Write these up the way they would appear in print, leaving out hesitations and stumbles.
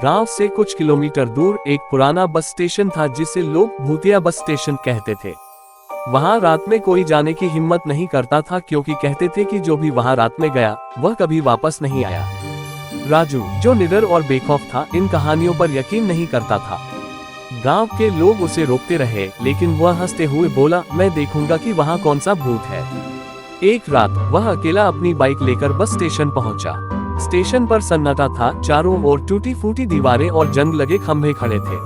गांव से कुछ किलोमीटर दूर एक पुराना बस स्टेशन था जिसे लोग भूतिया बस स्टेशन कहते थे। वहां रात में कोई जाने की हिम्मत नहीं करता था क्योंकि कहते थे कि जो भी वहां रात में गया वह कभी वापस नहीं आया। राजू, जो निडर और बेखौफ था, इन कहानियों पर यकीन नहीं करता था। गांव के लोग उसे रोकते रहे, लेकिन वह हंसते हुए बोला, मैं देखूंगा कि वहां कौन सा भूत है। एक रात वह अकेला अपनी बाइक लेकर बस स्टेशन पहुंचा। स्टेशन पर सन्नाटा था, चारों ओर टूटी फूटी दीवारें और जंग लगे खंभे खड़े थे।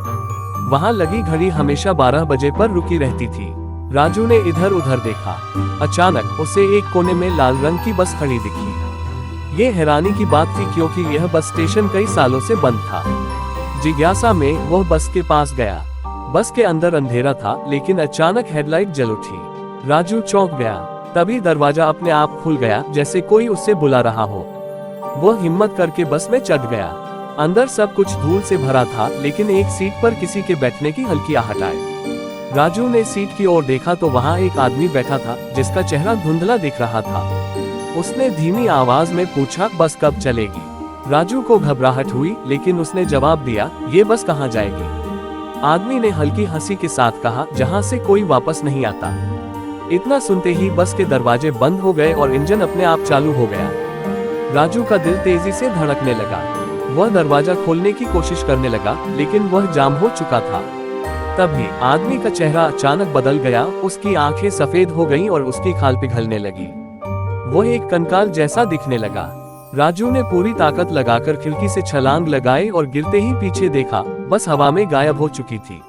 वहां लगी घड़ी हमेशा 12 बजे पर रुकी रहती थी। राजू ने इधर उधर देखा। अचानक उसे एक कोने में लाल रंग की बस खड़ी दिखी। ये हैरानी की बात थी क्योंकि यह बस स्टेशन कई सालों से बंद था। जिज्ञासा में वह बस के पास गया। बस के अंदर अंधेरा था, लेकिन अचानक हेडलाइट जल उठी। राजू चौंक गया। तभी दरवाजा अपने आप खुल गया, जैसे कोई उसे बुला रहा हो। वह हिम्मत करके बस में चढ़ गया। अंदर सब कुछ धूल से भरा था, लेकिन एक सीट पर किसी के बैठने की हल्की आहट आई। राजू ने सीट की ओर देखा तो वहां एक आदमी बैठा था जिसका चेहरा धुंधला दिख रहा था। उसने धीमी आवाज में पूछा, बस कब चलेगी? राजू को घबराहट हुई, लेकिन उसने जवाब दिया, ये बस कहाँ जाएगी? आदमी ने हल्की हंसी के साथ कहा, जहाँ से कोई वापस नहीं आता। इतना सुनते ही बस के दरवाजे बंद हो गए और इंजन अपने आप चालू हो गया। राजू का दिल तेजी से धड़कने लगा। वह दरवाजा खोलने की कोशिश करने लगा, लेकिन वह जाम हो चुका था। तभी आदमी का चेहरा अचानक बदल गया। उसकी आंखें सफेद हो गईं और उसकी खाल पिघलने लगी। वह एक कंकाल जैसा दिखने लगा। राजू ने पूरी ताकत लगाकर खिड़की से छलांग लगाई और गिरते ही पीछे देखा, बस हवा में गायब हो चुकी थी।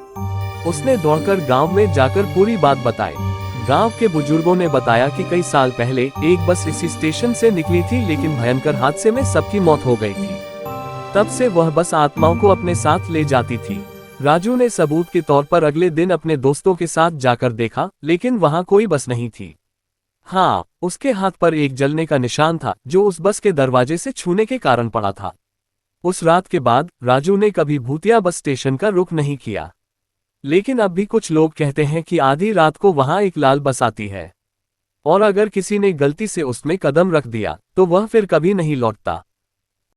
उसने दौड़कर गांव में जाकर पूरी बात बताई। गांव के बुजुर्गों ने बताया कि कई साल पहले एक बस इसी स्टेशन से निकली थी, लेकिन भयंकर हादसे में सबकी मौत हो गई थी। तब से वह बस आत्माओं को अपने साथ ले जाती थी। राजू ने सबूत के तौर पर अगले दिन अपने दोस्तों के साथ जाकर देखा, लेकिन वहां कोई बस नहीं थी। हाँ, उसके हाथ पर एक जलने का निशान था, जो उस बस के दरवाजे से छूने के कारण पड़ा था। उस रात के बाद राजू ने कभी भूतिया बस स्टेशन का रुख नहीं किया। लेकिन अब भी कुछ लोग कहते हैं कि आधी रात को वहां एक लाल बस आती है, और अगर किसी ने गलती से उसमें कदम रख दिया तो वह फिर कभी नहीं लौटता।